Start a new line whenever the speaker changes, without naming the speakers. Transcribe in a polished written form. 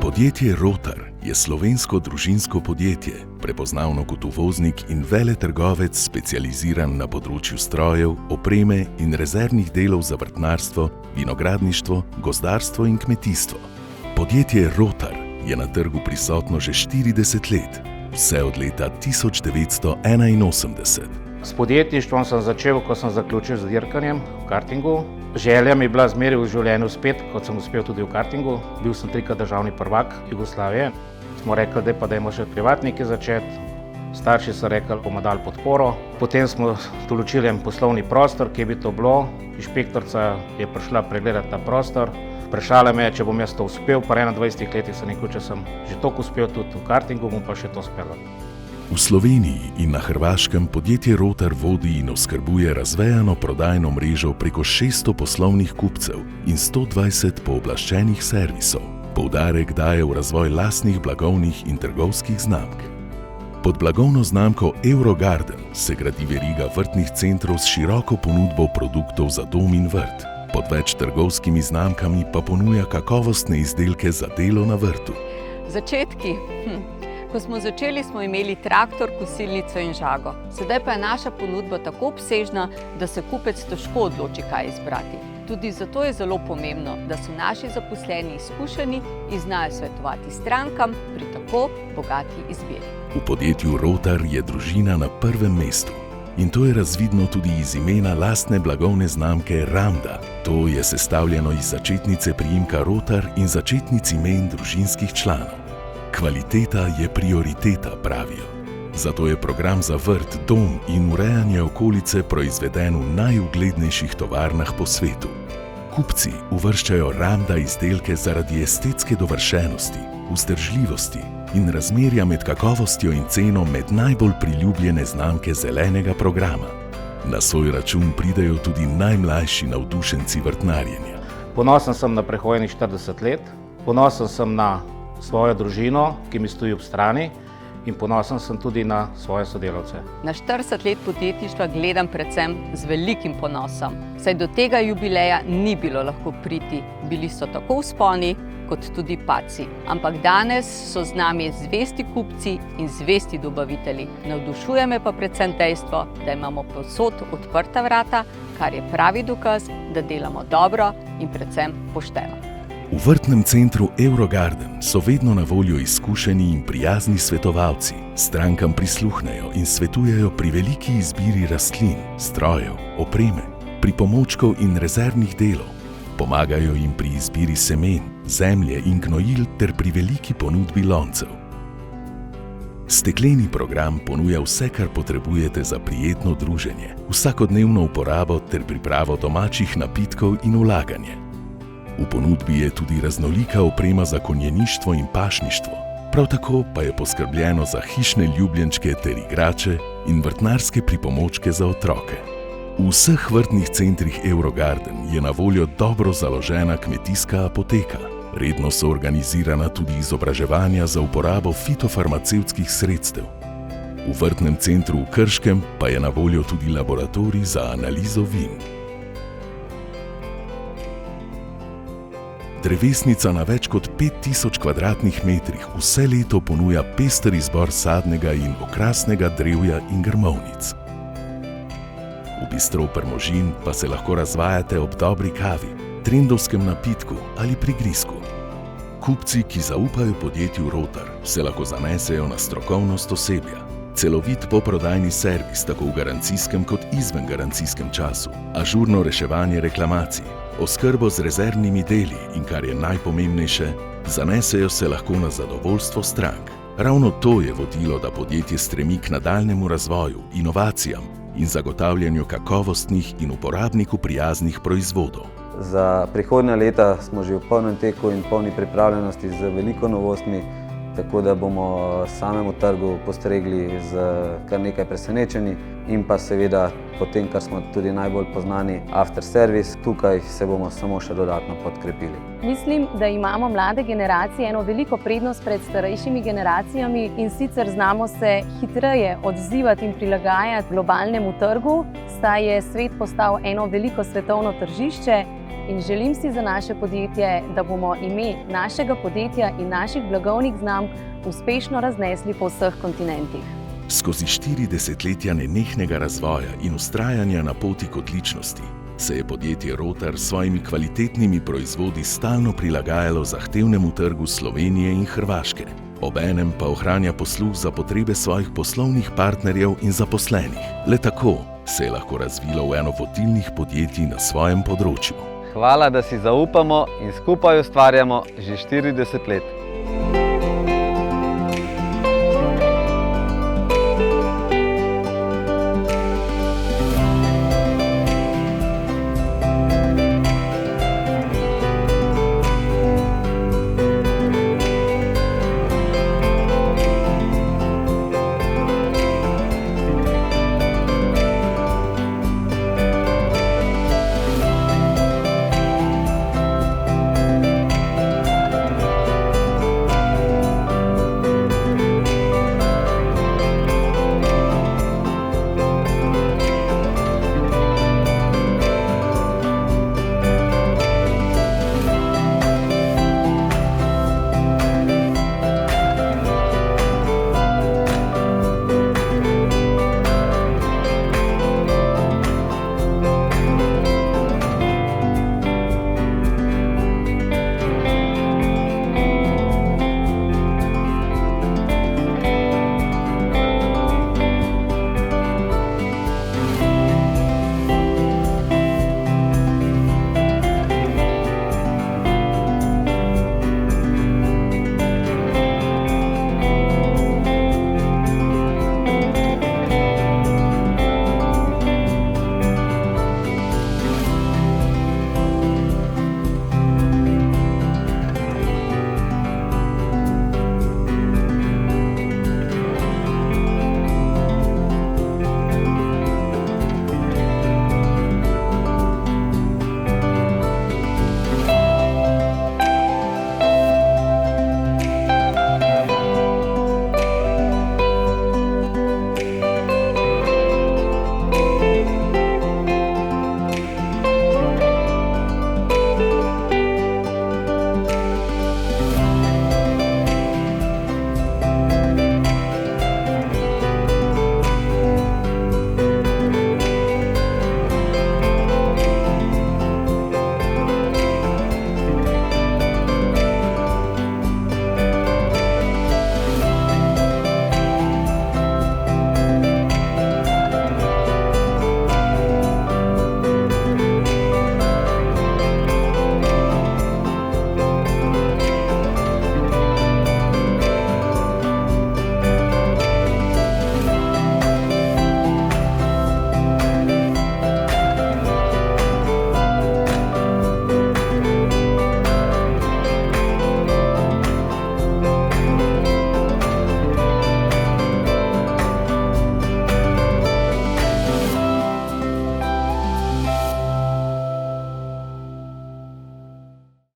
Podjetje Rotar je slovensko družinsko podjetje, prepoznavno kot uvoznik in veletrgovec specializiran na področju strojev, opreme in rezervnih delov za vrtnarstvo, vinogradništvo, gozdarstvo in kmetijstvo. Podjetje Rotar je na trgu prisotno že 40 let, vse od leta 1981.
S podjetništvom sem začel, ko sem zaključil z dirkanjem v kartingu. Želja mi je bila zmeraj v življenju uspet, kot sem uspel tudi v kartingu. Bil sem 3-krat državni prvak Jugoslavije. Smo rekli, da pa dajmo še privatniki začeti. Starši so rekli, bomo dali podporo. Potem smo določili en poslovni prostor, kje bi to bilo. Inšpektorica je prišla pregledati ta prostor. Vprašala me je, če bom jaz to uspel, pa 21 letih sem rekel, če sem že toliko uspel tudi v kartingu, bom pa še to uspel.
V Sloveniji in na Hrvaškem podjetje Rotar vodi in oskrbuje razvejano prodajno mrežo preko 600 poslovnih kupcev in 120 pooblaščenih servisov. Poudarek daje v razvoj lastnih blagovnih in trgovskih znamk. Pod blagovno znamko Eurogarden se gradi veriga vrtnih centrov s široko ponudbo produktov za dom in vrt. Pod več trgovskimi znamkami pa ponuja kakovostne izdelke za delo na vrtu.
Začetki. Ko smo začeli, smo imeli traktor, kosilnico in žago. Sedaj pa je naša ponudba tako obsežna, da se kupec težko odloči, kaj izbrati. Tudi zato je zelo pomembno, da so naši zaposleni izkušeni in znajo svetovati strankam pri tako bogati izbiri.
V podjetju Rotar je družina na prvem mestu. In to je razvidno tudi iz imena lastne blagovne znamke Ramda. To je sestavljeno iz začetnice priimka Rotar in začetnic imen družinskih članov. Kvaliteta je prioriteta, pravijo. Zato je program za vrt, dom in urejanje okolice proizveden v najuglednejših tovarnah po svetu. Kupci uvrščajo Ramda izdelke zaradi estetske dovršenosti, vzdržljivosti in razmerja med kakovostjo in ceno med najbolj priljubljene znamke zelenega programa. Na svoj račun pridejo tudi najmlajši navdušenci vrtnarjenja.
Ponosen sem na prehojenih 40 let, ponosen sem na svojo družino, ki mi stoji ob strani, in ponosen sem tudi na svoje sodelavce.
Na 40 let podjetništva gledam predvsem z velikim ponosom, saj do tega jubileja ni bilo lahko priti. Bili so tako vzponi kot tudi padci. Ampak danes so z nami zvesti kupci in zvesti dobavitelji. Navdušuje me pa predvsem dejstvo, da imamo povsod odprta vrata, kar je pravi dokaz, da delamo dobro in predvsem pošteno.
V vrtnem centru Eurogarden so vedno na voljo izkušeni in prijazni svetovalci. Strankam prisluhnejo in svetujejo pri veliki izbiri rastlin, strojev, opreme, pripomočkov in rezervnih delov. Pomagajo jim pri izbiri semen, zemlje in gnojil ter pri veliki ponudbi loncev. Stekleni program ponuja vse, kar potrebujete za prijetno druženje, vsakodnevno uporabo ter pripravo domačih napitkov in vlaganje. V ponudbi je tudi raznolika oprema za konjeništvo in pašništvo. Prav tako pa je poskrbljeno za hišne ljubljenčke ter igrače in vrtnarske pripomočke za otroke. V vseh vrtnih centrih Eurogarden je na voljo dobro založena kmetijska apoteka. Redno so organizirana tudi izobraževanja za uporabo fitofarmacevtskih sredstev. V vrtnem centru v Krškem pa je na voljo tudi laboratorij za analizo vin. Drevesnica na več kot 5000 kvadratnih metrih vse leto ponuja pester izbor sadnega in okrasnega drevja in grmovnic. V Bistro Prmožin pa se lahko razvajate ob dobri kavi, trendovskem napitku ali prigrizku. Kupci, ki zaupajo podjetju Rotar, se lahko zanesejo na strokovnost osebja. Celovit poprodajni servis tako v garancijskem kot izven garancijskem času, ažurno reševanje reklamacij, oskrbo z rezervnimi deli in, kar je najpomembnejše, zanesejo se lahko na zadovoljstvo strank. Ravno to je vodilo, da podjetje stremi k nadaljnjemu razvoju, inovacijam in zagotavljanju kakovostnih in uporabniku prijaznih proizvodov.
Za prihodnja leta smo že v polnem teku in polni pripravljenosti z veliko novostmi, tako da bomo samemu trgu postregli z kar nekaj presenečenji in pa seveda potem, kar smo tudi najbolj poznani, after service, tukaj se bomo samo še dodatno podkrepili.
Mislim, da imamo mlade generacije eno veliko prednost pred starejšimi generacijami in sicer znamo se hitreje odzivati in prilagajati globalnemu trgu, saj je svet postal eno veliko svetovno tržišče In želim si za naše podjetje, da bomo ime našega podjetja in naših blagovnih znamk uspešno raznesli po vseh kontinentih.
Skozi 4 desetletja nenehnega razvoja in vztrajanja na poti k odličnosti se je podjetje Rotar s svojimi kvalitetnimi proizvodi stalno prilagajalo zahtevnemu trgu Slovenije in Hrvaške. Obenem pa ohranja posluh za potrebe svojih poslovnih partnerjev in zaposlenih. Le tako se je lahko razvilo v eno vodilnih podjetij na svojem področju.
Hvala, da si zaupamo in skupaj ustvarjamo že 40 let.